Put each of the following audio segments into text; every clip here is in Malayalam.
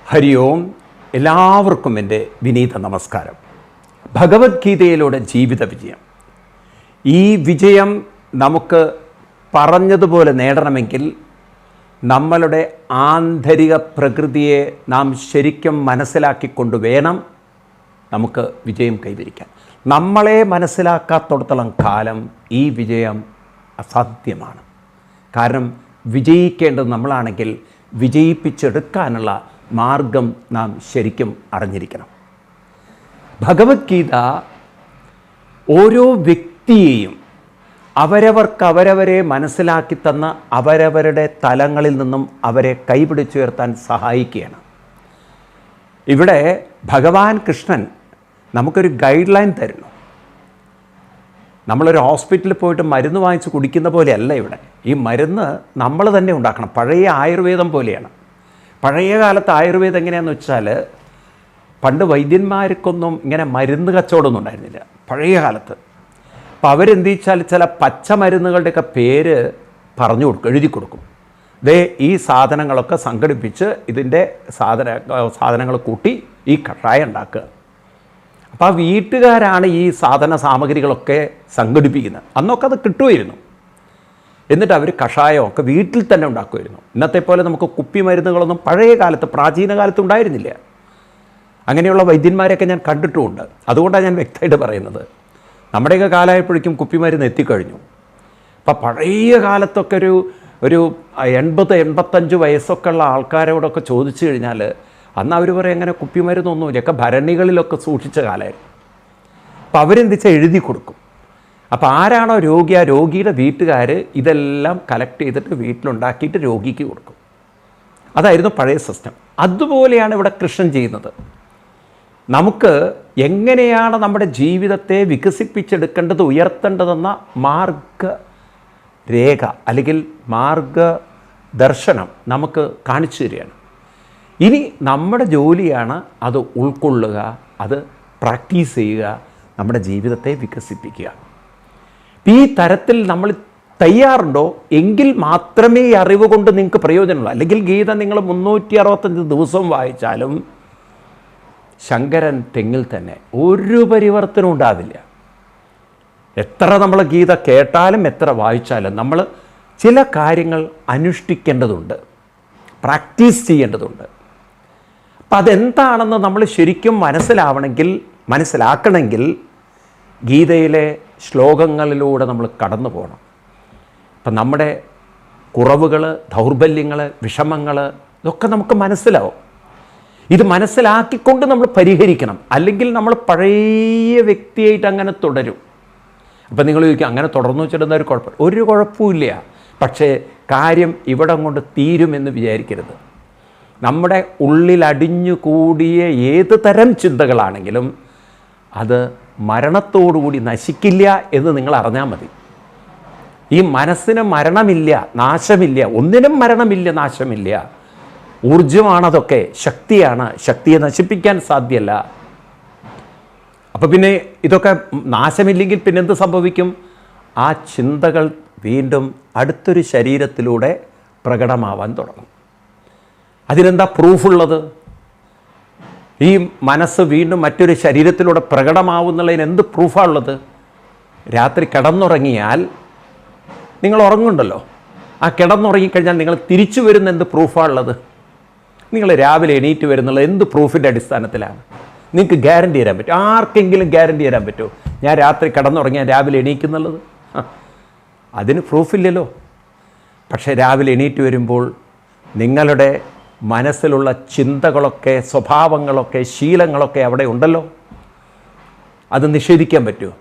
ഹരി ഓം. എല്ലാവർക്കും എൻ്റെ വിനീത നമസ്കാരം. ഭഗവത്ഗീതയിലൂടെ ജീവിത വിജയം. ഈ വിജയം നമുക്ക് പറഞ്ഞതുപോലെ നേടണമെങ്കിൽ നമ്മളുടെ ആന്തരിക പ്രകൃതിയെ നാം ശരിക്കും മനസ്സിലാക്കിക്കൊണ്ട് വേണം നമുക്ക് വിജയം കൈവരിക്കാൻ. നമ്മളെ മനസ്സിലാക്കാത്തിടത്തോളം കാലം ഈ വിജയം അസാധ്യമാണ്. കാരണം വിജയിക്കേണ്ടത് നമ്മളാണെങ്കിൽ വിജയിപ്പിച്ചെടുക്കാനുള്ള മാർഗം നാം ശരിക്കും അറിഞ്ഞിരിക്കണം. ഭഗവത്ഗീത ഓരോ വ്യക്തിയെയും അവരവരെ മനസ്സിലാക്കി തന്ന അവരവരുടെ തലങ്ങളിൽ നിന്നും അവരെ കൈപിടിച്ചുയർത്താൻ സഹായിക്കുകയാണ്. ഇവിടെ ഭഗവാൻ കൃഷ്ണൻ നമുക്കൊരു ഗൈഡ് ലൈൻ തരുന്നു. നമ്മളൊരു ഹോസ്പിറ്റലിൽ പോയിട്ട് മരുന്ന് വാങ്ങിച്ച് കുടിക്കുന്ന പോലെയല്ല ഇവിടെ. ഈ മരുന്ന് നമ്മൾ തന്നെ ഉണ്ടാക്കണം. പഴയ ആയുർവേദം പോലെയാണ്. പഴയ കാലത്ത് ആയുർവേദം എങ്ങനെയാണെന്ന് വെച്ചാൽ, പണ്ട് വൈദ്യന്മാർക്കൊന്നും ഇങ്ങനെ മരുന്ന് കച്ചവടമൊന്നും ഉണ്ടായിരുന്നില്ല പഴയ കാലത്ത്. അപ്പോൾ അവരെന്ത് വെച്ചാൽ ചില പച്ചമരുന്നുകളുടെയൊക്കെ പേര് പറഞ്ഞു കൊടുക്കും, എഴുതി കൊടുക്കും. ദേ ഈ സാധനങ്ങളൊക്കെ സംഘടിപ്പിച്ച് ഇതിൻ്റെ സാധനങ്ങൾ കൂട്ടി ഈ കഷായം ഉണ്ടാക്കുക. അപ്പോൾ ആ വീട്ടുകാരാണ് ഈ സാധന സാമഗ്രികളൊക്കെ സംഘടിപ്പിക്കുന്നത്. അന്നൊക്കെ അത് കിട്ടുമായിരുന്നു. എന്നിട്ട് അവർ കഷായമൊക്കെ വീട്ടിൽ തന്നെ ഉണ്ടാക്കുമായിരുന്നു. ഇന്നത്തെ പോലെ നമുക്ക് കുപ്പി മരുന്നുകളൊന്നും പഴയ കാലത്ത്, പ്രാചീന കാലത്ത് ഉണ്ടായിരുന്നില്ല. അങ്ങനെയുള്ള വൈദ്യന്മാരെയൊക്കെ ഞാൻ കണ്ടിട്ടുമുണ്ട്. അതുകൊണ്ടാണ് ഞാൻ വ്യക്തമായിട്ട് പറയുന്നത്. നമ്മുടെയൊക്കെ കാലമായപ്പോഴേക്കും കുപ്പിമരുന്ന് എത്തിക്കഴിഞ്ഞു. അപ്പം പഴയ കാലത്തൊക്കെ ഒരു 80-85 വയസ്സൊക്കെ ഉള്ള ആൾക്കാരോടൊക്കെ ചോദിച്ചു കഴിഞ്ഞാൽ അന്ന് അവർ പറയും അങ്ങനെ കുപ്പിമരുന്നൊന്നുമില്ല, ഒക്കെ ഭരണികളിലൊക്കെ സൂക്ഷിച്ച കാലമായിരുന്നു. അപ്പം അവരെന്ത് വെച്ചാൽ എഴുതി കൊടുക്കും. അപ്പോൾ ആരാണോ രോഗി, ആ രോഗിയുടെ വീട്ടുകാർ ഇതെല്ലാം കളക്ട് ചെയ്തിട്ട് വീട്ടിലുണ്ടാക്കിയിട്ട് രോഗിക്ക് കൊടുക്കും. അതായിരുന്നു പഴയ സിസ്റ്റം. അതുപോലെയാണ് ഇവിടെ കൃഷ്ണൻ ചെയ്യുന്നത്. നമുക്ക് എങ്ങനെയാണ് നമ്മുടെ ജീവിതത്തെ വികസിപ്പിച്ചെടുക്കേണ്ടത്, ഉയർത്തേണ്ടതെന്ന മാർഗരേഖ അല്ലെങ്കിൽ മാർഗദർശനം നമുക്ക് കാണിച്ചു തരികയാണ്. ഇനി നമ്മുടെ ജോലിയാണ് അത് ഉൾക്കൊള്ളുക, അത് പ്രാക്ടീസ് ചെയ്യുക, നമ്മുടെ ജീവിതത്തെ വികസിപ്പിക്കുക. ഈ തരത്തിൽ നമ്മൾ തയ്യാറുണ്ടോ എങ്കിൽ മാത്രമേ ഈ അറിവ് കൊണ്ട് നിങ്ങൾക്ക് പ്രയോജനമുള്ളൂ. അല്ലെങ്കിൽ ഗീത നിങ്ങൾ 365 ദിവസവും വായിച്ചാലും ശങ്കരൻ തെങ്ങിൽ തന്നെ ഒരു പരിവർത്തനം ഉണ്ടാവില്ല. എത്ര നമ്മൾ ഗീത കേട്ടാലും എത്ര വായിച്ചാലും നമ്മൾ ചില കാര്യങ്ങൾ അനുഷ്ഠിക്കേണ്ടതുണ്ട്, പ്രാക്ടീസ് ചെയ്യേണ്ടതുണ്ട്. അപ്പം അതെന്താണെന്ന് നമ്മൾ ശരിക്കും മനസ്സിലാക്കണമെങ്കിൽ ഗീതയിലെ ശ്ലോകങ്ങളിലൂടെ നമ്മൾ കടന്നു പോകണം. അപ്പം നമ്മുടെ കുറവുകൾ, ദൗർബല്യങ്ങൾ, വിഷമങ്ങൾ ഇതൊക്കെ നമുക്ക് മനസ്സിലാവും. ഇത് മനസ്സിലാക്കിക്കൊണ്ട് നമ്മൾ പരിഹരിക്കണം. അല്ലെങ്കിൽ നമ്മൾ പഴയ വ്യക്തിയായിട്ട് അങ്ങനെ തുടരും. അപ്പം നിങ്ങൾ ചോദിക്കും അങ്ങനെ തുടർന്നു വെച്ചിടുന്ന ഒരു കുഴപ്പമില്ല. പക്ഷേ കാര്യം ഇവിടം കൊണ്ട് തീരുമെന്ന് വിചാരിക്കരുത്. നമ്മുടെ ഉള്ളിൽ അടിഞ്ഞുകൂടിയ ഏത് തരം ചിന്തകളാണെങ്കിലും അത് മരണത്തോടുകൂടി നശിക്കില്ല എന്ന് നിങ്ങൾ അറിഞ്ഞാൽ മതി. ഈ മനസ്സിന് മരണമില്ല, നാശമില്ല. ഒന്നിനും മരണമില്ല, നാശമില്ല. ഊർജമാണതൊക്കെ, ശക്തിയാണ്. ശക്തിയെ നശിപ്പിക്കാൻ സാധ്യമല്ല. അപ്പം പിന്നെ ഇതൊക്കെ നാശമില്ലെങ്കിൽ പിന്നെന്ത് സംഭവിക്കും? ആ ചിന്തകൾ വീണ്ടും അടുത്തൊരു ശരീരത്തിലൂടെ പ്രകടമാവാൻ തുടങ്ങും. അതിനെന്താ പ്രൂഫുള്ളത്? ഈ മനസ്സ് വീണ്ടും മറ്റൊരു ശരീരത്തിലൂടെ പ്രകടമാവുന്നുള്ളതിന് എന്ത് പ്രൂഫാണുള്ളത്? രാത്രി കിടന്നുറങ്ങിയാൽ നിങ്ങൾ ഉറങ്ങുന്നുണ്ടല്ലോ, ആ കിടന്നുറങ്ങിക്കഴിഞ്ഞാൽ നിങ്ങൾ തിരിച്ചു വരുന്ന എന്ത് പ്രൂഫാണുള്ളത്? നിങ്ങൾ രാവിലെ എണീറ്റ് വരുന്നുള്ളത് എന്ത് പ്രൂഫിൻ്റെ അടിസ്ഥാനത്തിലാണ്? നിങ്ങൾക്ക് ഗ്യാരണ്ടി തരാൻ പറ്റും? ആർക്കെങ്കിലും ഗ്യാരണ്ടി തരാൻ പറ്റുമോ ഞാൻ രാത്രി കിടന്നുറങ്ങിയാൽ രാവിലെ എണീക്കുന്നുള്ളത്? അതിന് പ്രൂഫില്ലല്ലോ. പക്ഷേ രാവിലെ എണീറ്റ് വരുമ്പോൾ നിങ്ങളുടെ മനസ്സിലുള്ള ചിന്തകളൊക്കെ, സ്വഭാവങ്ങളൊക്കെ, ശീലങ്ങളൊക്കെ അവിടെ ഉണ്ടല്ലോ. അത് നിഷേധിക്കാൻ പറ്റുമോ?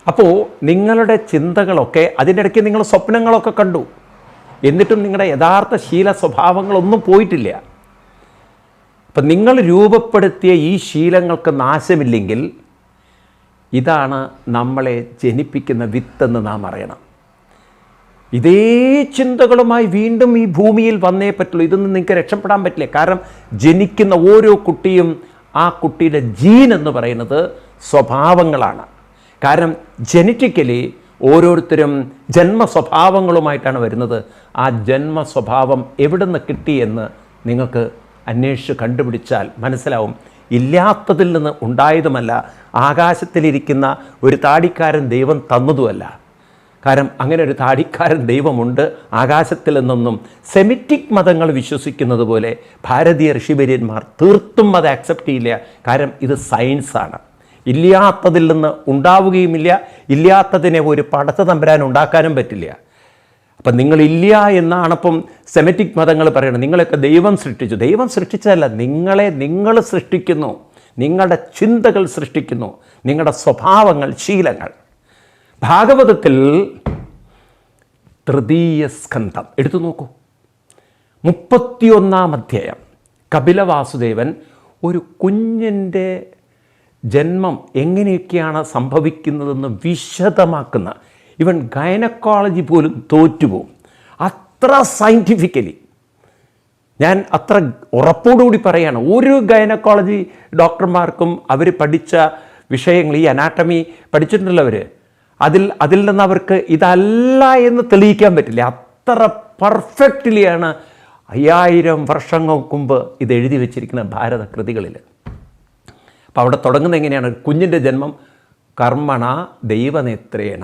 അപ്പോൾ നിങ്ങളുടെ ചിന്തകളൊക്കെ, അതിൻ്റെ ഇടയ്ക്ക് നിങ്ങൾ സ്വപ്നങ്ങളൊക്കെ കണ്ടു, എന്നിട്ടും നിങ്ങളുടെ യഥാർത്ഥ ശീല സ്വഭാവങ്ങളൊന്നും പോയിട്ടില്ല. അപ്പം നിങ്ങൾ രൂപപ്പെടുത്തിയ ഈ ശീലങ്ങൾക്ക് നാശമില്ലെങ്കിൽ ഇതാണ് നമ്മളെ ജനിപ്പിക്കുന്ന വിത്തെന്ന് നാം അറിയണം. ഇതേ ചിന്തകളുമായി വീണ്ടും ഈ ഭൂമിയിൽ വന്നേ പറ്റുള്ളൂ. ഇതൊന്നും നിങ്ങൾക്ക് രക്ഷപ്പെടാൻ പറ്റില്ല. കാരണം ജനിക്കുന്ന ഓരോ കുട്ടിയും ആ കുട്ടിയുടെ ജീൻ എന്ന് പറയുന്നത് സ്വഭാവങ്ങളാണ്. കാരണം ജനറ്റിക്കലി ഓരോരുത്തരും ജന്മസ്വഭാവങ്ങളുമായിട്ടാണ് വരുന്നത്. ആ ജന്മസ്വഭാവം എവിടെ നിന്ന് കിട്ടിയെന്ന് നിങ്ങൾക്ക് അന്വേഷിച്ച് കണ്ടുപിടിച്ചാൽ മനസ്സിലാവും, ഇല്ലാത്തതിൽ നിന്ന് ഉണ്ടായതുമല്ല, ആകാശത്തിലിരിക്കുന്ന ഒരു താടിക്കാരൻ ദൈവം തന്നതുമല്ല. കാരണം അങ്ങനെ ഒരു താടിക്കാരൻ ദൈവമുണ്ട് ആകാശത്തിൽ നിന്നൊന്നും സെമിറ്റിക് മതങ്ങൾ വിശ്വസിക്കുന്നത് പോലെ ഭാരതീയ ഋഷിവര്യന്മാർ തീർത്തും അത് ആക്സെപ്റ്റ് ചെയ്യില്ല. കാരണം ഇത് സയൻസാണ്. ഇല്ലാത്തതിൽ നിന്ന് ഉണ്ടാവുകയുമില്ല, ഇല്ലാത്തതിനെ ഒരു പടച്ച തമ്പുരാൻ ഉണ്ടാക്കാനും പറ്റില്ല. അപ്പം നിങ്ങളില്ല എന്നാണിപ്പം സെമിറ്റിക് മതങ്ങൾ പറയുന്നത്. നിങ്ങളൊക്കെ ദൈവം സൃഷ്ടിച്ചു. ദൈവം സൃഷ്ടിച്ചതല്ല, നിങ്ങൾ സൃഷ്ടിക്കുന്നു. നിങ്ങളുടെ ചിന്തകൾ സൃഷ്ടിക്കുന്നു, നിങ്ങളുടെ സ്വഭാവങ്ങൾ, ശീലങ്ങൾ. ഭാഗവതത്തിൽ തൃതീയ സ്കന്ധം എടുത്തു നോക്കൂ. 31-ാം അധ്യായം കപിലവാസുദേവൻ ഒരു കുഞ്ഞിൻ്റെ ജന്മം എങ്ങനെയൊക്കെയാണ് സംഭവിക്കുന്നതെന്ന് വിശദമാക്കുന്ന, ഇവൻ ഗൈനക്കോളജി പോലും തോറ്റുപോകും. അത്ര സയൻറ്റിഫിക്കലി, ഞാൻ അത്ര ഉറപ്പോടുകൂടി പറയുകയാണ്, ഒരു ഗൈനക്കോളജി ഡോക്ടർമാർക്കും അവർ പഠിച്ച വിഷയങ്ങൾ, ഈ അനാട്ടമി പഠിച്ചിട്ടുണ്ടല്ലോ അവർ, അതിൽ നിന്ന് അവർക്ക് ഇതല്ല എന്ന് തെളിയിക്കാൻ പറ്റില്ല. അത്ര പെർഫെക്റ്റ്ലിയാണ് 5000 വർഷങ്ങൾക്ക് മുമ്പ് ഇത് എഴുതി വച്ചിരിക്കുന്ന ഭാരത കൃതികളിൽ. അപ്പോൾ അവിടെ തുടങ്ങുന്നത് എങ്ങനെയാണ്? കുഞ്ഞിൻ്റെ ജന്മം കർമ്മണ ദൈവനേത്രേണ.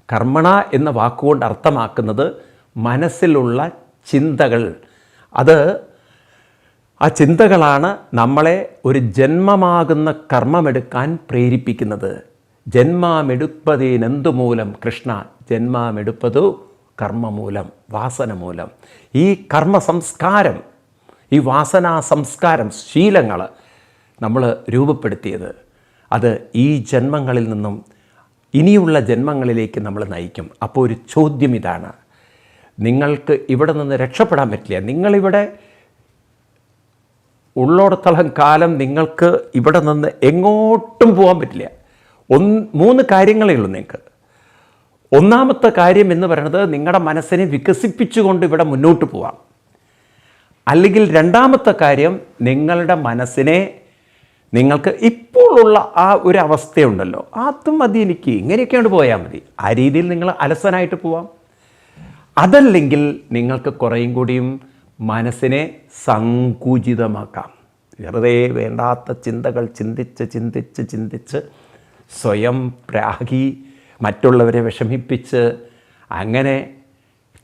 കർമ്മണ എന്ന വാക്കുകൊണ്ട് അർത്ഥമാക്കുന്നത് മനസ്സിലുള്ള ചിന്തകൾ. ആ ചിന്തകളാണ് നമ്മളെ ഒരു ജന്മമാകുന്ന കർമ്മമെടുക്കാൻ പ്രേരിപ്പിക്കുന്നത്. ജന്മമെടുപ്പതേനെന്തു മൂലം കൃഷ്ണ, ജന്മമെടുപ്പതു കർമ്മമൂലം, വാസന മൂലം. ഈ കർമ്മ സംസ്കാരം, ഈ വാസനാ സംസ്കാരം, ശീലങ്ങൾ നമ്മൾ രൂപപ്പെടുത്തിയത്, അത് ഈ ജന്മങ്ങളിൽ നിന്നും ഇനിയുള്ള ജന്മങ്ങളിലേക്ക് നമ്മൾ നയിക്കും. അപ്പോൾ ഒരു ചോദ്യം ഇതാണ്, നിങ്ങൾക്ക് ഇവിടെ നിന്ന് രക്ഷപ്പെടാൻ പറ്റില്ല. നിങ്ങളിവിടെ ഉള്ളോടത്തോളം കാലം നിങ്ങൾക്ക് ഇവിടെ നിന്ന് എങ്ങോട്ടും പോകാൻ പറ്റില്ല. 3 കാര്യങ്ങളേ ഉള്ളൂ നിങ്ങൾക്ക്. ഒന്നാമത്തെ കാര്യം എന്ന് പറയുന്നത് നിങ്ങളുടെ മനസ്സിനെ വികസിപ്പിച്ചുകൊണ്ട് ഇവിടെ മുന്നോട്ട് പോവാം. അല്ലെങ്കിൽ രണ്ടാമത്തെ കാര്യം, നിങ്ങളുടെ മനസ്സിനെ നിങ്ങൾക്ക് ഇപ്പോഴുള്ള ആ ഒരു അവസ്ഥയുണ്ടല്ലോ, അതും മതി, എനിക്ക് ഇങ്ങനെയൊക്കെയാണ് പോയാൽ മതി, ആ രീതിയിൽ നിങ്ങൾ അലസനായിട്ട് പോവാം. അതല്ലെങ്കിൽ നിങ്ങൾക്ക് കുറേയും കൂടിയും മനസ്സിനെ സങ്കുചിതമാക്കാം. വെറുതെ വേണ്ടാത്ത ചിന്തകൾ ചിന്തിച്ച് സ്വയം പ്രാഗി, മറ്റുള്ളവരെ വിഷമിപ്പിച്ച്, അങ്ങനെ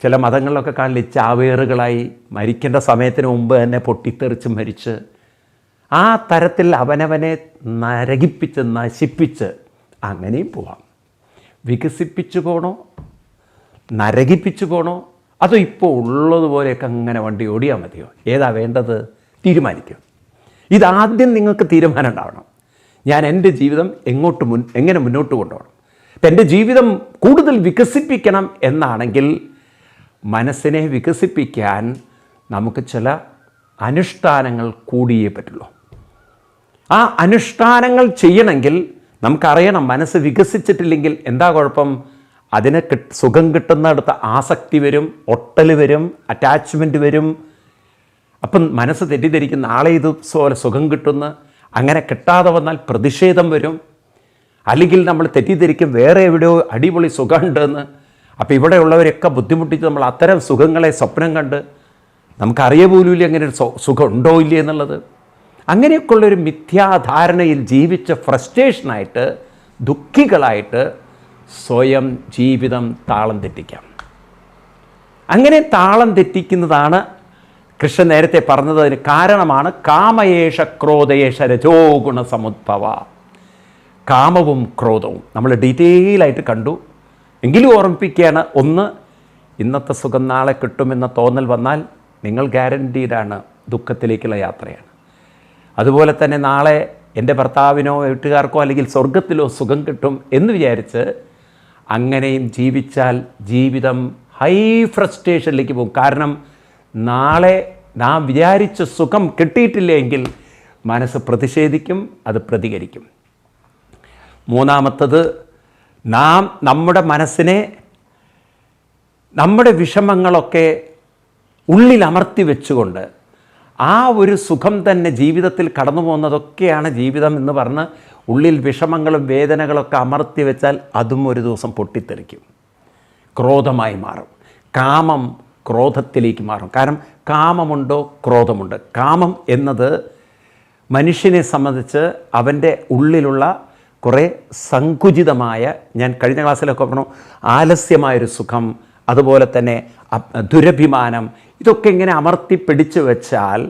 ചില മതങ്ങളിലൊക്കെ കാണില്ല, ചാവേറുകളായി മരിക്കേണ്ട സമയത്തിന് മുമ്പ് തന്നെ പൊട്ടിത്തെറിച്ച് മരിച്ച്, ആ തരത്തിൽ അവനവനെ നരകിപ്പിച്ച് നശിപ്പിച്ച് അങ്ങനെയും പോവാം. വികസിപ്പിച്ചു പോകണോ, നരകിപ്പിച്ചു പോകണോ, അതോ ഇപ്പോൾ ഉള്ളതുപോലെയൊക്കെ അങ്ങനെ വണ്ടി ഓടിയാൽ മതിയോ? ഏതാ വേണ്ടത്? തീരുമാനിക്കും. ഇതാദ്യം നിങ്ങൾക്ക് തീരുമാനം ഉണ്ടാവണം. ഞാൻ എൻ്റെ ജീവിതം എങ്ങനെ മുന്നോട്ട് കൊണ്ടുപോകണം. അപ്പം എൻ്റെ ജീവിതം കൂടുതൽ വികസിപ്പിക്കണം എന്നാണെങ്കിൽ മനസ്സിനെ വികസിപ്പിക്കാൻ നമുക്ക് ചില അനുഷ്ഠാനങ്ങൾ കൂടിയേ പറ്റുള്ളൂ. ആ അനുഷ്ഠാനങ്ങൾ ചെയ്യണമെങ്കിൽ നമുക്കറിയണം, മനസ്സ് വികസിച്ചിട്ടില്ലെങ്കിൽ എന്താ കുഴപ്പം? അതിന് സുഖം കിട്ടുന്നിടത്ത് ആസക്തി വരും, ഒട്ടൽ വരും, അറ്റാച്ച്മെൻറ്റ് വരും. അപ്പം മനസ്സ് തെറ്റിദ്ധരിക്കും, നാളെ ഇതുപോലെ സുഖം കിട്ടുന്ന, അങ്ങനെ കിട്ടാതെ വന്നാൽ പ്രതിഷേധം വരും. അല്ലെങ്കിൽ നമ്മൾ തെറ്റിദ്ധരിക്കും വേറെ എവിടെയോ അടിപൊളി സുഖമുണ്ടെന്ന്. അപ്പോൾ ഇവിടെയുള്ളവരൊക്കെ ബുദ്ധിമുട്ടിച്ച് നമ്മൾ അത്തരം സുഖങ്ങളെ സ്വപ്നം കണ്ട് നമുക്കറിയ പോലുമില്ല അങ്ങനെ ഒരു സുഖം ഉണ്ടോ ഇല്ലേ എന്നുള്ളത്. അങ്ങനെയൊക്കെയുള്ളൊരു മിഥ്യാധാരണയിൽ ജീവിച്ച ഫ്രസ്ട്രേഷനായിട്ട്, ദുഃഖികളായിട്ട് സ്വയം ജീവിതം താളം തെറ്റിക്കാം. അങ്ങനെ താളം തെറ്റിക്കുന്നതാണ് കൃഷ്ണൻ നേരത്തെ പറഞ്ഞതിന് കാരണമാണ് കാമയേഷ ക്രോധയേഷ രജോ ഗുണ സമുദ്ഭവ. കാമവും ക്രോധവും നമ്മൾ ഡീറ്റെയിലായിട്ട് കണ്ടു. എങ്കിലും ഓർമ്മിപ്പിക്കുകയാണ്, ഒന്ന്, ഇന്നത്തെ സുഖം നാളെ കിട്ടുമെന്ന തോന്നൽ വന്നാൽ നിങ്ങൾ ഗ്യാരൻറ്റീഡാണ് ദുഃഖത്തിലേക്കുള്ള യാത്രയാണ്. അതുപോലെ തന്നെ നാളെ എൻ്റെ ഭർത്താവിനോ വീട്ടുകാർക്കോ അല്ലെങ്കിൽ സ്വർഗത്തിലോ സുഖം കിട്ടും എന്ന് വിചാരിച്ച് അങ്ങനെയും ജീവിച്ചാൽ ജീവിതം ഹൈ ഫ്രസ്ട്രേഷനിലേക്ക് പോകും. കാരണം നാളെ നാം വിചാരിച്ച സുഖം കിട്ടിയിട്ടില്ലെങ്കിൽ മനസ്സ് പ്രതിഷേധിക്കും, അത് പ്രതികരിക്കും. മൂന്നാമത്തത്, നാം നമ്മുടെ മനസ്സിനെ നമ്മുടെ വിഷമങ്ങളൊക്കെ ഉള്ളിൽ അമർത്തി വെച്ചുകൊണ്ട് ആ ഒരു സുഖം തന്നെ ജീവിതത്തിൽ കടന്നു പോകുന്നതൊക്കെയാണ് ജീവിതം എന്ന് പറഞ്ഞ് ഉള്ളിൽ വിഷമങ്ങളും വേദനകളൊക്കെ അമർത്തി വെച്ചാൽ അതും ഒരു ദിവസം പൊട്ടിത്തെറിക്കും, ക്രോധമായി മാറും. കാമം ക്രോധത്തിലേക്ക് മാറും. കാരണം കാമമുണ്ടോ ക്രോധമുണ്ട്. കാമം എന്നത് മനുഷ്യനെ സംബന്ധിച്ച് അവൻ്റെ ഉള്ളിലുള്ള കുറേ സങ്കുചിതമായ, ഞാൻ കഴിഞ്ഞ ക്ലാസ്സിലൊക്കെ പറഞ്ഞു, ആലസ്യമായൊരു സുഖം, അതുപോലെ തന്നെ ദുരഭിമാനം, ഇതൊക്കെ ഇങ്ങനെ അമർത്തി പിടിച്ചു വെച്ചാൽ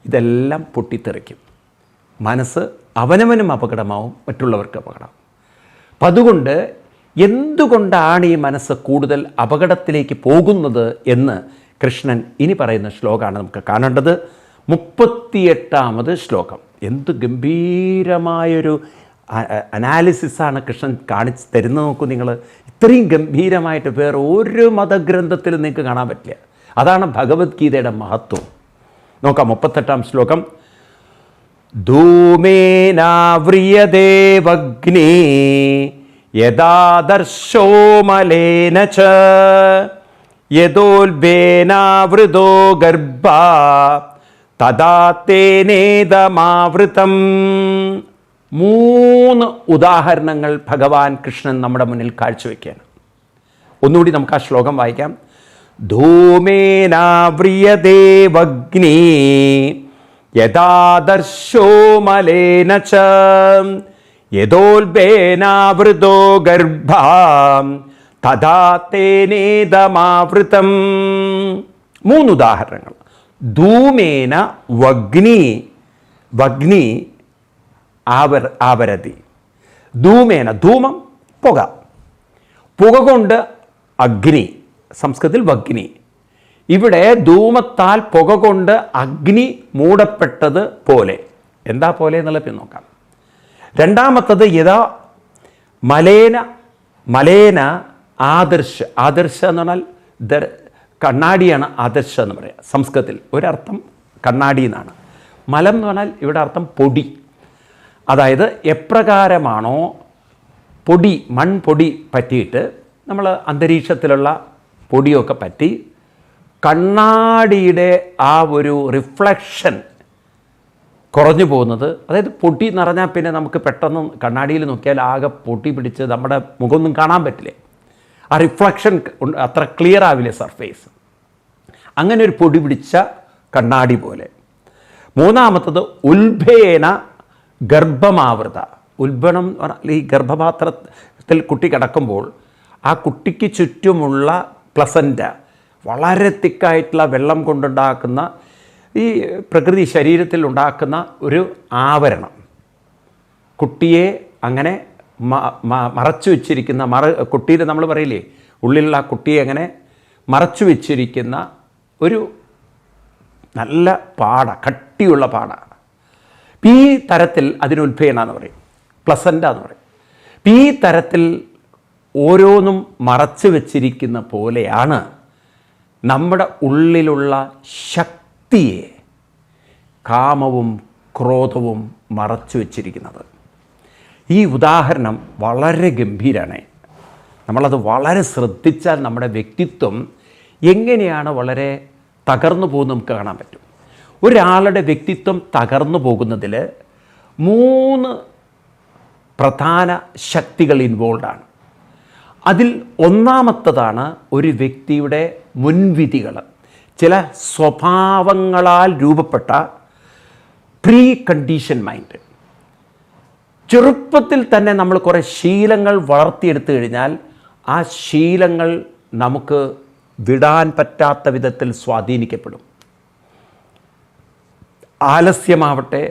ഇതെല്ലാം പൊട്ടിത്തെറിക്കും. മനസ്സ് അവനവനും അപകടമാവും, മറ്റുള്ളവർക്ക് അപകടം. അപ്പം അതുകൊണ്ട് എന്തുകൊണ്ടാണ് ഈ മനസ്സ് കൂടുതൽ അപകടത്തിലേക്ക് പോകുന്നത് എന്ന് കൃഷ്ണൻ ഇനി പറയുന്ന ശ്ലോകമാണ് നമുക്ക് കാണേണ്ടത്. 38ാമത് ശ്ലോകം. എന്ത് ഗംഭീരമായൊരു അനാലിസിസാണ് കൃഷ്ണൻ കാണിച്ച് തരുന്നത്. നോക്കൂ നിങ്ങൾ, ഇത്രയും ഗംഭീരമായിട്ട് വേറെ ഒരു മതഗ്രന്ഥത്തിലും നിങ്ങൾക്ക് കാണാൻ പറ്റില്ല. അതാണ് ഭഗവത്ഗീതയുടെ മഹത്വം. നോക്കാം 38ാം ശ്ലോകം. ധൂമേനാവ്രിയതേ വഗ്നേ യദാദർശോ മലേന ച യദോൽബേനാവൃതോ ഗർഭാ തദാ തേനേദമാവൃതം. 3 ഉദാഹരണങ്ങൾ ഭഗവാൻ കൃഷ്ണൻ നമ്മുടെ മുന്നിൽ കാഴ്ചവെക്കുകയാണ്. ഒന്നുകൂടി നമുക്ക് ആ ശ്ലോകം വായിക്കാം. ധൂമേനാവ്രിയതേ വഗ്നേ യദാദർശോ മലേന ച യദോൽബേനാവൃതോ ഗർഭാ തദാ തേനേദമാവൃതം. 3 ഉദാഹരണങ്ങൾ. ധൂമേന വഗ്നി, വഗ്നി ആവരതി. ധൂമേന, ധൂമം പുക, പുക കൊണ്ട് അഗ്നി, സംസ്കൃതത്തിൽ വഗ്നി. ഇവിടെ ധൂമത്താൽ പുക കൊണ്ട് അഗ്നി മൂടപ്പെട്ടത് പോലെ. എന്താ പോലെ എന്നുള്ളത് നോക്കാം. രണ്ടാമത്തത് യഥാ മലേന, മലേന ആദർശ. ആദർശ എന്ന് പറഞ്ഞാൽ കണ്ണാടിയാണ് ആദർശ എന്ന് പറയുക സംസ്കൃതത്തിൽ. ഒരർത്ഥം കണ്ണാടി എന്നാണ്. മലം എന്ന് പറഞ്ഞാൽ ഇവിടെ അർത്ഥം പൊടി. അതായത് എപ്രകാരമാണോ പൊടി, മൺപൊടി പറ്റിയിട്ട് നമ്മൾ അന്തരീക്ഷത്തിലുള്ള പൊടിയൊക്കെ പറ്റി കണ്ണാടിയുടെ ആ ഒരു റിഫ്ലക്ഷൻ കുറഞ്ഞു പോകുന്നത്. അതായത് പൊടി നിറഞ്ഞാൽ പിന്നെ നമുക്ക് പെട്ടെന്ന് കണ്ണാടിയിൽ നോക്കിയാൽ ആകെ പൊടി പിടിച്ച് നമ്മുടെ മുഖമൊന്നും കാണാൻ പറ്റില്ല. ആ റിഫ്ലക്ഷൻ അത്ര ക്ലിയർ ആവില്ല സർഫേസ്. അങ്ങനെ ഒരു പൊടി പിടിച്ച കണ്ണാടി പോലെ. മൂന്നാമത്തത് ഉൽഭേന ഗർഭമാവൃത. ഉൽബണം എന്ന് പറഞ്ഞാൽ ഈ ഗർഭപാത്രത്തിൽ കുട്ടി കിടക്കുമ്പോൾ ആ കുട്ടിക്ക് ചുറ്റുമുള്ള പ്ലസൻ്റ, വളരെ തിക്കായിട്ടുള്ള വെള്ളം കൊണ്ടുണ്ടാക്കുന്ന ഈ പ്രകൃതി ശരീരത്തിൽ ഉണ്ടാക്കുന്ന ഒരു ആവരണം, കുട്ടിയെ അങ്ങനെ മറച്ചു വെച്ചിരിക്കുന്ന, കുട്ടിയിൽ നമ്മൾ പറയില്ലേ ഉള്ളിലുള്ള ആ കുട്ടിയെ അങ്ങനെ മറച്ചു വെച്ചിരിക്കുന്ന ഒരു നല്ല പാട, കട്ടിയുള്ള പാട. ഈ തരത്തിൽ അതിന് ഉൽഭേന എന്ന് പറയും, പ്ലസൻ്റ എന്ന് പറയും. ഈ തരത്തിൽ ഓരോന്നും മറച്ചു വെച്ചിരിക്കുന്ന പോലെയാണ് നമ്മുടെ ഉള്ളിലുള്ള ശക്തിയെ കാമവും ക്രോധവും മറച്ചു വച്ചിരിക്കുന്നത്. ഈ ഉദാഹരണം വളരെ ഗംഭീരമാണ്. നമ്മളത് വളരെ ശ്രദ്ധിച്ചാൽ നമ്മുടെ വ്യക്തിത്വം എങ്ങനെയാണ് വളരെ തകർന്നു പോകുന്നത് നമുക്ക് കാണാൻ പറ്റും. ഒരാളുടെ വ്യക്തിത്വം തകർന്നു പോകുന്നതിൽ 3 പ്രധാന ശക്തികൾ ഇൻവോൾവാണ്. അതിൽ ഒന്നാമത്തതാണ് ഒരു വ്യക്തിയുടെ മുൻവിധികൾ, ചില സ്വഭാവങ്ങളാൽ രൂപപ്പെട്ട പ്രീ കണ്ടീഷൻ മൈൻഡ്. ചെറുപ്പത്തിൽ തന്നെ നമ്മൾ കുറേ ശീലങ്ങൾ വളർത്തിയെടുത്തു കഴിഞ്ഞാൽ ആ ശീലങ്ങൾ നമുക്ക് വിടാൻ പറ്റാത്ത വിധത്തിൽ സ്വാധീനിക്കപ്പെടും. ആലസ്യമാവട്ടെ,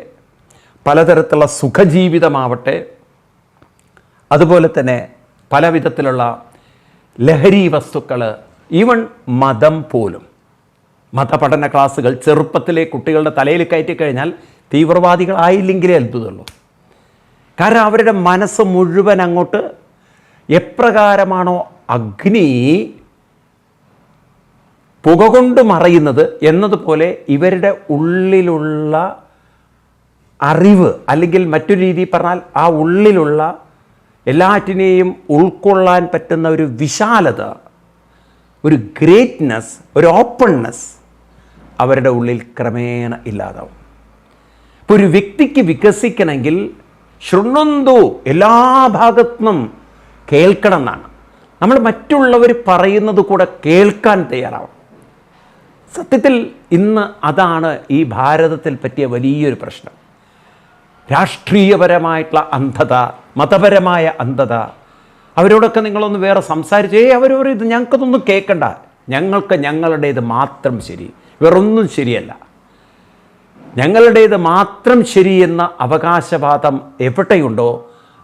പലതരത്തിലുള്ള സുഖജീവിതമാവട്ടെ, അതുപോലെ തന്നെ പല വിധത്തിലുള്ള ലഹരി വസ്തുക്കൾ, ഈവൻ മതം പോലും. മതപഠന ക്ലാസ്സുകൾ ചെറുപ്പത്തിലെ കുട്ടികളുടെ തലയിൽ കയറ്റി കഴിഞ്ഞാൽ തീവ്രവാദികളായില്ലെങ്കിലേ അത്ഭുതമുള്ളൂ. കാരണം അവരുടെ മനസ്സ് മുഴുവൻ അങ്ങോട്ട് എപ്രകാരമാണോ അഗ്നി പുക കൊണ്ട് മറയുന്നത് എന്നതുപോലെ ഇവരുടെ ഉള്ളിലുള്ള അറിവ്, അല്ലെങ്കിൽ മറ്റൊരു രീതി പറഞ്ഞാൽ ആ ഉള്ളിലുള്ള എല്ലാറ്റിനെയും ഉൾക്കൊള്ളാൻ പറ്റുന്ന ഒരു വിശാലത, ഒരു ഗ്രേറ്റ്നെസ്, ഒരു ഓപ്പൺനെസ് അവരുടെ ഉള്ളിൽ ക്രമേണ ഇല്ലാതാവും. ഇപ്പോൾ ഒരു വ്യക്തിക്ക് വികസിക്കണമെങ്കിൽ ശൃണ്വന്തു, എല്ലാ ഭാഗത്തുനിന്നും കേൾക്കണം എന്നാണ്. നമ്മൾ മറ്റുള്ളവർ പറയുന്നത് കൂടെ കേൾക്കാൻ തയ്യാറാവണം. സത്യത്തിൽ ഇന്ന് അതാണ് ഈ ഭാരതത്തിൽ പറ്റിയ വലിയൊരു പ്രശ്നം. രാഷ്ട്രീയപരമായിട്ടുള്ള അന്ധത, മതപരമായ അന്ധത. അവരോടൊക്കെ നിങ്ങളൊന്ന് വേറെ സംസാരിച്ച് അവരവർ ഇത് ഞങ്ങൾക്കതൊന്നും കേൾക്കണ്ട, ഞങ്ങൾക്ക് ഞങ്ങളുടേത് മാത്രം ശരി, വേറൊന്നും ശരിയല്ല, ഞങ്ങളുടേത് മാത്രം ശരിയെന്ന അവകാശവാദം എവിടെയുണ്ടോ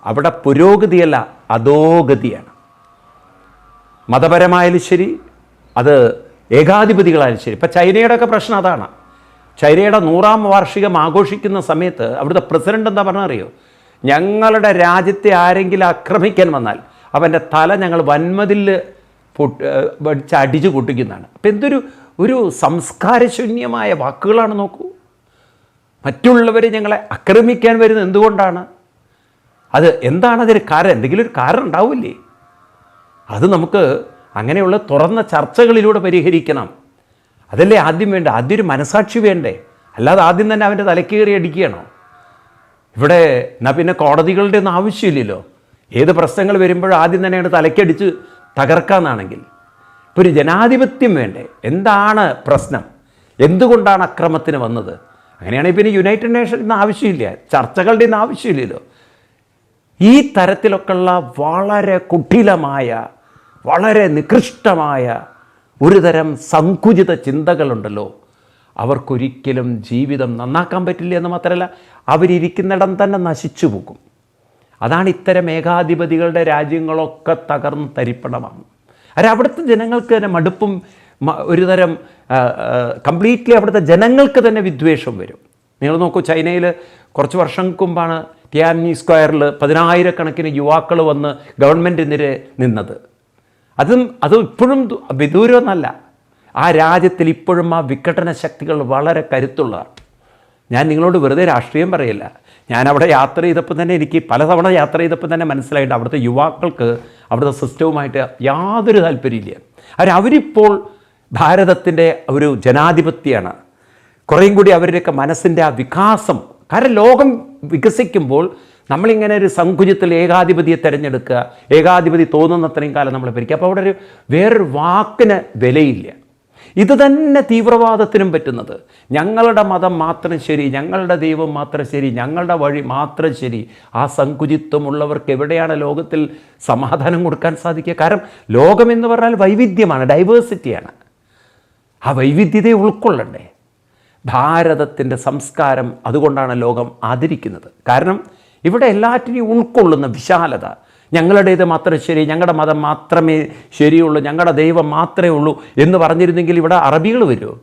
അവിടെ പുരോഗതിയല്ല അധോഗതിയാണ്. മതപരമായാലും ശരി, അത് ഏകാധിപതികളായാലും ശരി. ഇപ്പം ചൈനയുടെയൊക്കെ പ്രശ്നം അതാണ്. ചൈനയുടെ 100ാം വാർഷികം ആഘോഷിക്കുന്ന സമയത്ത് അവിടുത്തെ പ്രസിഡന്റ് എന്താ പറഞ്ഞറിയോ? ഞങ്ങളുടെ രാജ്യത്തെ ആരെങ്കിലും ആക്രമിക്കാൻ വന്നാൽ അവൻ്റെ തല ഞങ്ങൾ വന്മതിൽ അടിച്ചു പൊട്ടിക്കുന്നതാണ്. അപ്പം ഒരു സംസ്കാരശൂന്യമായ വാക്കുകളാണ്. നോക്കൂ, മറ്റുള്ളവർ ഞങ്ങളെ ആക്രമിക്കാൻ വരുന്നത് എന്തുകൊണ്ടാണ്? അത് എന്താണ് അതിന് കാരണം? എന്തെങ്കിലും ഒരു കാരണം ഉണ്ടാവില്ലേ? അത് നമുക്ക് അങ്ങനെയുള്ള തുറന്ന ചർച്ചകളിലൂടെ പരിഹരിക്കണം. അതല്ലേ ആദ്യം വേണ്ട. ആദ്യം ഒരു മനസാക്ഷി വേണ്ടേ? അല്ലാതെ ആദ്യം തന്നെ അവൻ്റെ തലക്ക് കയറി അടിക്കുകയാണോ? ഇവിടെ എന്നാൽ പിന്നെ കോടതികളുടെ ഒന്നും ആവശ്യമില്ലല്ലോ. ഏത് പ്രശ്നങ്ങൾ വരുമ്പോഴും ആദ്യം തന്നെയാണ് തലക്കടിച്ച് തകർക്കാമെന്നാണെങ്കിൽ ഇപ്പോൾ ഒരു ജനാധിപത്യം വേണ്ടേ? എന്താണ് പ്രശ്നം? എന്തുകൊണ്ടാണ് അക്രമത്തിന് വന്നത്? അങ്ങനെയാണെങ്കിൽ പിന്നെ യുണൈറ്റഡ് നേഷൻസിന് ആവശ്യമില്ല, ചർച്ചകളുടെ ഒന്നും ആവശ്യമില്ലല്ലോ. ഈ തരത്തിലൊക്കെയുള്ള വളരെ കുടിലമായ, വളരെ നികൃഷ്ടമായ ഒരുതരം സങ്കുചിത ചിന്തകളുണ്ടല്ലോ, അവർക്കൊരിക്കലും ജീവിതം നന്നാക്കാൻ പറ്റില്ല. എന്ന് മാത്രമല്ല, അവരിയ്ക്കുന്നിടം തന്നെ നശിച്ചു പോകും. അതാണ് ഇത്തരം ഏകാധിപതികളുടെ രാജ്യങ്ങളൊക്കെ തകർന്ന് തരിപ്പണമാണ്. അവിടുത്തെ ജനങ്ങൾക്ക് തന്നെ മടുപ്പും ഒരുതരം കംപ്ലീറ്റ്ലി അവിടുത്തെ ജനങ്ങൾക്ക് തന്നെ വിദ്വേഷം വരും. നിങ്ങൾ നോക്കൂ, ചൈനയിൽ കുറച്ച് വർഷങ്ങൾക്ക് മുമ്പാണ് ടിയാൻമി സ്ക്വയറിൽ 10,000-കണക്കിന് യുവാക്കൾ വന്ന് ഗവൺമെൻറ്റിനെതിരെ നിന്നത്. അത് ഇപ്പോഴും വിദൂരമൊന്നല്ല. ആ രാജ്യത്തിൽ ഇപ്പോഴും ആ വിഘടന ശക്തികൾ വളരെ കരുത്തുള്ളതാണ്. ഞാൻ നിങ്ങളോട് വെറുതെ രാഷ്ട്രീയം പറയില്ല. ഞാൻ അവിടെ യാത്ര ചെയ്തപ്പോൾ തന്നെ എനിക്ക് പലതവണ യാത്ര ചെയ്തപ്പോൾ തന്നെ മനസ്സിലായിട്ട് അവിടുത്തെ യുവാക്കൾക്ക് അവിടുത്തെ സിസ്റ്റവുമായിട്ട് യാതൊരു താല്പര്യമില്ല. അവരിപ്പോൾ ഭാരതത്തിൻ്റെ ഒരു ജനാധിപത്യമാണ്. കുറേയും കൂടി അവരുടെയൊക്കെ മനസ്സിൻ്റെ ആ വികാസം. കാരണം ലോകം വികസിക്കുമ്പോൾ നമ്മളിങ്ങനെ ഒരു സങ്കുചിത്തിൽ ഏകാധിപതിയെ തിരഞ്ഞെടുക്കുക, ഏകാധിപതി തോന്നുന്നത്രയും കാലം നമ്മൾ ഭരിക്കുക. അപ്പോൾ അവിടെ വേറൊരു വാക്കിന് വിലയില്ല. ഇത് തന്നെ തീവ്രവാദത്തിനും പറ്റുന്നത്. ഞങ്ങളുടെ മതം മാത്രം ശരി, ഞങ്ങളുടെ ദൈവം മാത്രം ശരി, ഞങ്ങളുടെ വഴി മാത്രം ശരി. ആ സങ്കുചിത്വമുള്ളവർക്ക് എവിടെയാണ് ലോകത്തിൽ സമാധാനം കൊടുക്കാൻ സാധിക്കുക? കാരണം ലോകമെന്ന് പറഞ്ഞാൽ വൈവിധ്യമാണ്, ഡൈവേഴ്സിറ്റിയാണ്. ആ വൈവിധ്യതയെ ഉൾക്കൊള്ളണ്ടേ? ഭാരതത്തിൻ്റെ സംസ്കാരം അതുകൊണ്ടാണ് ലോകം ആദരിക്കുന്നത്. കാരണം ഇവിടെ എല്ലാറ്റിനെയും ഉൾക്കൊള്ളുന്ന വിശാലത. ഞങ്ങളുടേത് മാത്രം ശരി, ഞങ്ങളുടെ മതം മാത്രമേ ശരിയുള്ളൂ, ഞങ്ങളുടെ ദൈവം മാത്രമേ ഉള്ളൂ എന്ന് പറഞ്ഞിരുന്നെങ്കിൽ ഇവിടെ അറബികൾ വരുമോ?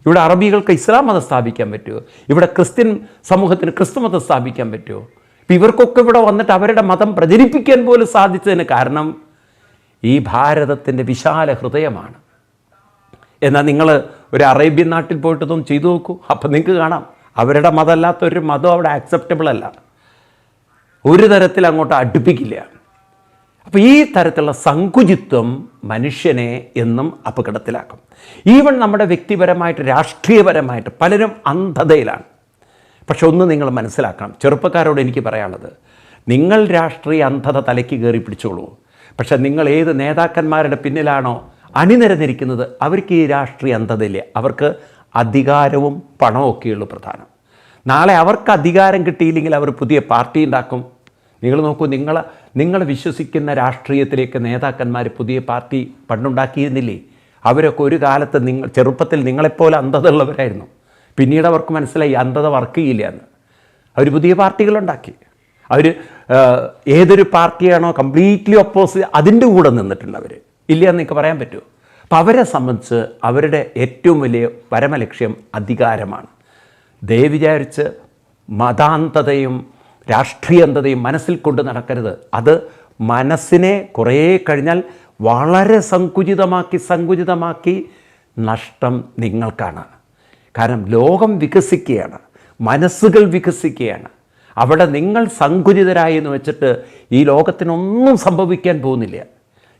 ഇവിടെ അറബികൾക്ക് ഇസ്ലാം മതം സ്ഥാപിക്കാൻ പറ്റുമോ? ഇവിടെ ക്രിസ്ത്യൻ സമൂഹത്തിന് ക്രിസ്തു മതം സ്ഥാപിക്കാൻ പറ്റുമോ? ഇപ്പം ഇവർക്കൊക്കെ ഇവിടെ വന്നിട്ട് അവരുടെ മതം പ്രചരിപ്പിക്കാൻ പോലും സാധിച്ചതിന് കാരണം ഈ ഭാരതത്തിൻ്റെ വിശാല ഹൃദയമാണ്. എന്നാൽ നിങ്ങൾ ഒരു അറേബ്യൻ നാട്ടിൽ പോയിട്ടൊന്നും ചെയ്തു നോക്കൂ, അപ്പം നിങ്ങൾക്ക് കാണാം അവരുടെ മതമല്ലാത്തൊരു മതം അവിടെ ആക്സെപ്റ്റബിൾ അല്ല, ഒരു തരത്തിൽ അങ്ങോട്ട് അടുപ്പിക്കില്ല. അപ്പോൾ ഈ തരത്തിലുള്ള സങ്കുചിത്വം മനുഷ്യനെ എന്നും അപകടത്തിലാക്കും. ഈവൻ നമ്മുടെ വ്യക്തിപരമായിട്ട് രാഷ്ട്രീയപരമായിട്ട് പലരും അന്ധതയിലാണ്. പക്ഷെ ഒന്ന് നിങ്ങൾ മനസ്സിലാക്കണം, ചെറുപ്പക്കാരോട് എനിക്ക് പറയാനുള്ളത്, നിങ്ങൾ രാഷ്ട്രീയ അന്ധത തലയ്ക്ക് കയറി പിടിച്ചോളൂ. പക്ഷെ നിങ്ങൾ ഏത് നേതാക്കന്മാരുടെ പിന്നിലാണോ അണിനിരന്നിരിക്കുന്നത് അവർക്ക് ഈ രാഷ്ട്രീയ അന്ധതയില്ല. അവർക്ക് അധികാരവും പണവും ഒക്കെയുള്ളൂ പ്രധാനം. നാളെ അവർക്ക് അധികാരം കിട്ടിയില്ലെങ്കിൽ അവർ പുതിയ പാർട്ടി ഉണ്ടാക്കും. നിങ്ങൾ നോക്കൂ, നിങ്ങൾ വിശ്വസിക്കുന്ന രാഷ്ട്രീയത്തിലേക്ക് നേതാക്കന്മാർ പുതിയ പാർട്ടി പണ്ടുണ്ടാക്കിയിരുന്നില്ലേ? അവരൊക്കെ ഒരു കാലത്ത് ചെറുപ്പത്തിൽ നിങ്ങളെപ്പോലെ അന്ധത ഉള്ളവരായിരുന്നു. പിന്നീട് അവർക്ക് മനസ്സിലായി അന്ധത വർക്ക് ചെയ്യില്ല എന്ന്. അവർ പുതിയ പാർട്ടികളുണ്ടാക്കി. അവർ ഏതൊരു പാർട്ടിയാണോ കംപ്ലീറ്റ്ലി ഒപ്പോസിറ്റ് അതിൻ്റെ കൂടെ നിന്നിട്ടുണ്ട്. അവർ ഇല്ല എന്ന് നിങ്ങൾക്ക് പറയാൻ പറ്റുമോ? അപ്പോൾ അവരെ സംബന്ധിച്ച് അവരുടെ ഏറ്റവും വലിയ പരമലക്ഷ്യം അധികാരമാണ്. ദയവ് വിചാരിച്ച് മതാന്തതയും രാഷ്ട്രീയന്തതയും മനസ്സിൽ കൊണ്ട് നടക്കരുത്. അത് മനസ്സിനെ കുറേ കഴിഞ്ഞാൽ വളരെ സങ്കുചിതമാക്കി നഷ്ടം നിങ്ങൾക്കാണ്. കാരണം ലോകം വികസിക്കുകയാണ്, മനസ്സുകൾ വികസിക്കുകയാണ്. അവിടെ നിങ്ങൾ സങ്കുചിതരായി എന്ന് വെച്ചിട്ട് ഈ ലോകത്തിനൊന്നും സംഭവിക്കാൻ പോകുന്നില്ല.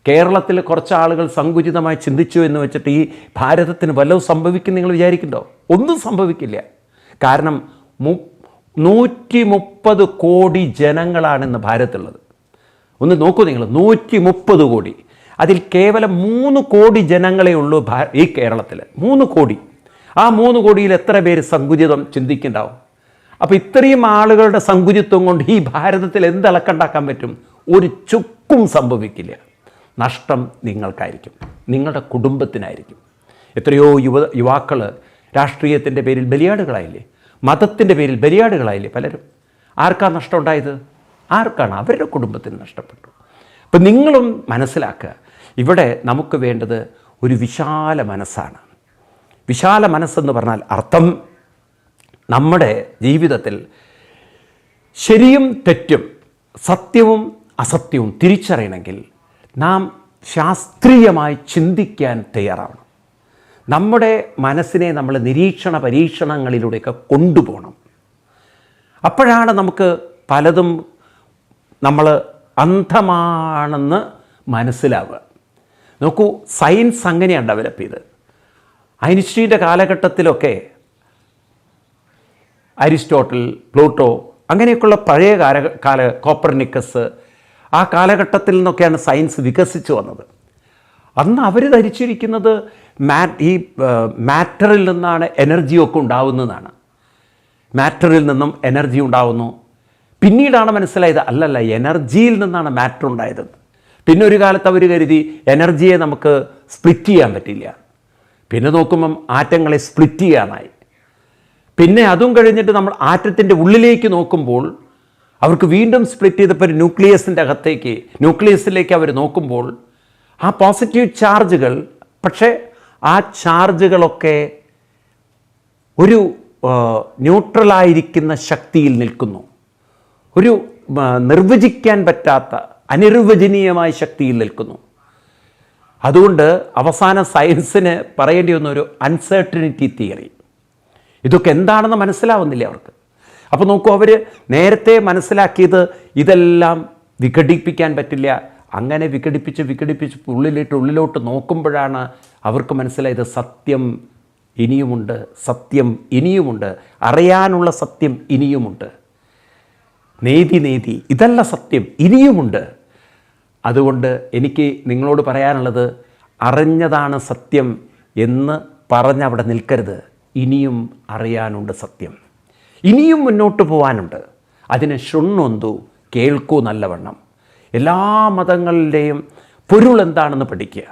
കേരളത്തിൽ കുറച്ച് ആളുകൾ സങ്കുചിതമായി ചിന്തിച്ചു എന്ന് വെച്ചിട്ട് ഈ ഭാരതത്തിന് വല്ലതും സംഭവിക്കും നിങ്ങൾ വിചാരിക്കുന്നുണ്ടോ? ഒന്നും സംഭവിക്കില്ല. കാരണം 130 കോടി ജനങ്ങളാണ് ഇന്ന് ഭാരതത്തിലുള്ളത്. ഒന്ന് നോക്കൂ നിങ്ങൾ, 130 കോടി. അതിൽ കേവലം 3 കോടി ജനങ്ങളെ ഉള്ളൂ ഈ കേരളത്തിൽ. 3 കോടി. ആ 3 കോടിയിൽ എത്ര പേര് സങ്കുചിതം ചിന്തിക്കുന്നുണ്ടാവും? അപ്പോൾ ഇത്രയും ആളുകളുടെ സങ്കുചിത്വം കൊണ്ട് ഈ ഭാരതത്തിൽ എന്ത് ഇളക്കുണ്ടാക്കാൻ പറ്റും? ഒരു ചുക്കും സംഭവിക്കില്ല. നഷ്ടം നിങ്ങൾക്കായിരിക്കും, നിങ്ങളുടെ കുടുംബത്തിനായിരിക്കും. എത്രയോ യുവാക്കൾ രാഷ്ട്രീയത്തിൻ്റെ പേരിൽ ബലിയാടുകളായില്ലേ, മതത്തിൻ്റെ പേരിൽ ബലിയാടുകളായില്ലേ പലരും. ആർക്കാണ് നഷ്ടം ഉണ്ടായത്? ആർക്കാണ്? അവരുടെ കുടുംബത്തിന് നഷ്ടപ്പെട്ടു. അപ്പം നിങ്ങളും മനസ്സിലാക്കുക, ഇവിടെ നമുക്ക് വേണ്ടത് ഒരു വിശാല മനസ്സാണ്. വിശാല മനസ്സെന്ന് പറഞ്ഞാൽ അർത്ഥം, നമ്മുടെ ജീവിതത്തിൽ ശരിയും തെറ്റും സത്യവും അസത്യവും തിരിച്ചറിയണമെങ്കിൽ നാം ശാസ്ത്രീയമായി ചിന്തിക്കാൻ തയ്യാറാവണം. നമ്മുടെ മനസ്സിനെ നമ്മൾ നിരീക്ഷണ പരീക്ഷണങ്ങളിലൂടെയൊക്കെ കൊണ്ടുപോകണം. അപ്പോഴാണ് നമുക്ക് പലതും നമ്മൾ അന്ധമാണെന്ന് മനസ്സിലാവുക. നോക്കൂ, സയൻസ് അങ്ങനെയാണ് ഡെവലപ്പ് ചെയ്ത്. ഐൻസ്റ്റീൻ്റെ കാലഘട്ടത്തിലൊക്കെ അരിസ്റ്റോട്ടിൽ, പ്ലൂട്ടോ, അങ്ങനെയൊക്കെയുള്ള പഴയ കോപ്പർനിക്കസ്, ആ കാലഘട്ടത്തിൽ നിന്നൊക്കെയാണ് സയൻസ് വികസിച്ചു വന്നത്. അന്ന് അവർ ധരിച്ചിരിക്കുന്നത് ഈ മാറ്ററിൽ നിന്നാണ് എനർജിയൊക്കെ ഉണ്ടാവുന്നതാണ്. മാറ്ററിൽ നിന്നും എനർജി ഉണ്ടാവുന്നു. പിന്നീടാണ് മനസ്സിലായത് അല്ലല്ല, എനർജിയിൽ നിന്നാണ് മാറ്റർ ഉണ്ടായത്. പിന്നെ ഒരു കാലത്ത് അവർ കരുതി എനർജിയെ നമുക്ക് സ്പ്ലിറ്റ് ചെയ്യാൻ പറ്റില്ല. പിന്നെ നോക്കുമ്പം ആറ്റങ്ങളെ സ്പ്ലിറ്റ് ചെയ്യാനായി. പിന്നെ അതും കഴിഞ്ഞിട്ട് നമ്മൾ ആറ്റത്തിൻ്റെ ഉള്ളിലേക്ക് നോക്കുമ്പോൾ അവർക്ക് വീണ്ടും സ്പ്ലിറ്റ് ചെയ്തപ്പോൾ ന്യൂക്ലിയസിലേക്ക് അവർ നോക്കുമ്പോൾ ആ പോസിറ്റീവ് ചാർജുകൾ, പക്ഷേ ആ ചാർജുകളൊക്കെ ഒരു ന്യൂട്രലായിരിക്കുന്ന ശക്തിയിൽ നിൽക്കുന്നു. ഒരു നിർവചിക്കാൻ പറ്റാത്ത അനിർവചനീയമായ ശക്തിയിൽ നിൽക്കുന്നു. അതുകൊണ്ട് അവസാന സയൻസിന് പറയേണ്ടി വന്ന ഒരു അൺസർട്ടനിറ്റി തിയറി. ഇതൊക്കെ എന്താണെന്ന് മനസ്സിലാവുന്നില്ല അവർക്ക്. അപ്പോൾ നോക്കൂ, അവർ നേരത്തെ മനസ്സിലാക്കിയത് ഇതെല്ലാം വിഘടിപ്പിക്കാൻ പറ്റില്ല. അങ്ങനെ വിഘടിപ്പിച്ച് ഉള്ളിലോട്ട് നോക്കുമ്പോഴാണ് അവർക്ക് മനസ്സിലായത് സത്യം ഇനിയുമുണ്ട്, അറിയാനുള്ള സത്യം ഇനിയുമുണ്ട്. നീതി ഇതല്ല സത്യം, ഇനിയുമുണ്ട്. അതുകൊണ്ട് എനിക്ക് നിങ്ങളോട് പറയാനുള്ളത്, അറിഞ്ഞതാണ് സത്യം എന്ന് പറഞ്ഞവിടെ നിൽക്കരുത്. ഇനിയും അറിയാനുണ്ട് സത്യം, ഇനിയും മുന്നോട്ട് പോകാനുണ്ട്. അതിന് ശൃണ്വന്തു, കേൾക്കൂ നല്ലവണ്ണം. എല്ലാ മതങ്ങളുടെയും പൊരുൾ എന്താണെന്ന് പഠിക്കുക.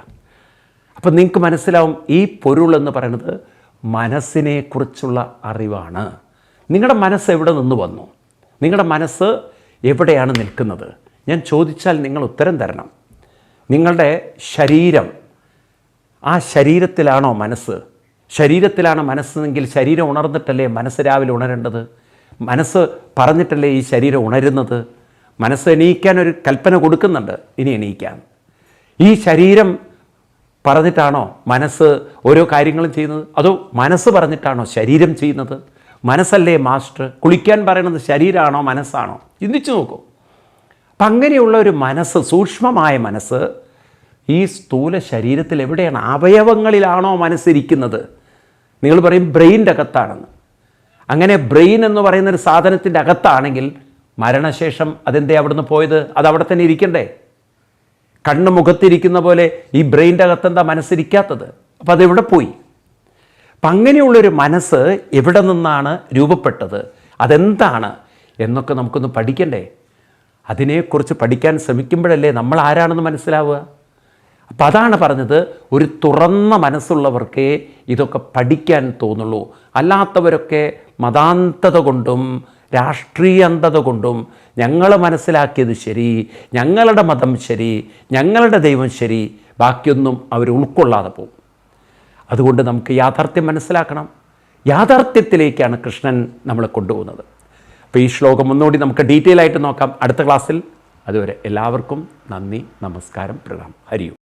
അപ്പം നിങ്ങൾക്ക് മനസ്സിലാവും, ഈ പൊരുളെന്ന് പറയുന്നത് മനസ്സിനെക്കുറിച്ചുള്ള അറിവാണ്. നിങ്ങളുടെ മനസ്സ് എവിടെ നിന്ന് വന്നു? നിങ്ങളുടെ മനസ്സ് എവിടെയാണ് നിൽക്കുന്നത്? ഞാൻ ചോദിച്ചാൽ നിങ്ങൾ ഉത്തരം തരണം. നിങ്ങളുടെ ശരീരം, ആ ശരീരത്തിലാണോ മനസ്സ്? ശരീരത്തിലാണ് മനസ്സെങ്കിൽ ശരീരം ഉണർന്നിട്ടല്ലേ മനസ്സ് രാവിലെ ഉണരേണ്ടത്? മനസ്സ് പറഞ്ഞിട്ടല്ലേ ഈ ശരീരം ഉണരുന്നത്? മനസ്സ് എണീക്കാൻ ഒരു കൽപ്പന കൊടുക്കുന്നുണ്ട്, ഇനി എണീക്കാൻ. ഈ ശരീരം പറഞ്ഞിട്ടാണോ മനസ്സ് ഓരോ കാര്യങ്ങളും ചെയ്യുന്നത്? അതോ മനസ്സ് പറഞ്ഞിട്ടാണോ ശരീരം ചെയ്യുന്നത്? മനസ്സല്ലേ മാസ്റ്റർ? കുളിക്കാൻ പറയുന്നത് ശരീരമാണോ മനസ്സാണോ? ചിന്തിച്ചു നോക്കൂ. അപ്പം അങ്ങനെയുള്ള ഒരു മനസ്സ്, സൂക്ഷ്മമായ മനസ്സ് ഈ സ്ഥൂല ശരീരത്തിൽ എവിടെയാണ്? അവയവങ്ങളിലാണോ മനസ്സിരിക്കുന്നത്? നിങ്ങൾ പറയും ബ്രെയിൻ്റെ അകത്താണെന്ന്. അങ്ങനെ ബ്രെയിൻ എന്ന് പറയുന്നൊരു സാധനത്തിൻ്റെ അകത്താണെങ്കിൽ മരണശേഷം അതെന്തേ അവിടുന്ന് പോയത്? അതവിടെ തന്നെ ഇരിക്കണ്ടേ? കണ്ണ് മുഖത്തിരിക്കുന്ന പോലെ ഈ ബ്രെയിൻ്റെ അകത്തെന്താ മനസ്സിരിക്കാത്തത്? അപ്പം അതെവിടെ പോയി? അപ്പം അങ്ങനെയുള്ളൊരു മനസ്സ് എവിടെ നിന്നാണ് രൂപപ്പെട്ടത്, അതെന്താണ് എന്നൊക്കെ നമുക്കൊന്ന് പഠിക്കണ്ടേ? അതിനെക്കുറിച്ച് പഠിക്കാൻ ശ്രമിക്കുമ്പോഴല്ലേ നമ്മൾ ആരാണെന്ന് മനസ്സിലാവുക. അപ്പം അതാണ് പറഞ്ഞത്, ഒരു തുറന്ന മനസ്സുള്ളവർക്കേ ഇതൊക്കെ പഠിക്കാൻ തോന്നുള്ളൂ. അല്ലാത്തവരൊക്കെ മതാന്തത കൊണ്ടും രാഷ്ട്രീയ അന്ധത കൊണ്ടും ഞങ്ങൾ മനസ്സിലാക്കിയത് ശരി, ഞങ്ങളുടെ മതം ശരി, ഞങ്ങളുടെ ദൈവം ശരി, ബാക്കിയൊന്നും അവർ ഉൾക്കൊള്ളാതെ പോകും. അതുകൊണ്ട് നമുക്ക് യാഥാർത്ഥ്യം മനസ്സിലാക്കണം. യാഥാർത്ഥ്യത്തിലേക്കാണ് കൃഷ്ണൻ നമ്മളെ കൊണ്ടുപോകുന്നത്. അപ്പോൾ ഈ ശ്ലോകം ഒന്നുകൂടി നമുക്ക് ഡീറ്റെയിൽ ആയിട്ട് നോക്കാം അടുത്ത ക്ലാസ്സിൽ. അതുവരെ എല്ലാവർക്കും നന്ദി, നമസ്കാരം, പ്രണാമം, ഹരി ഓം.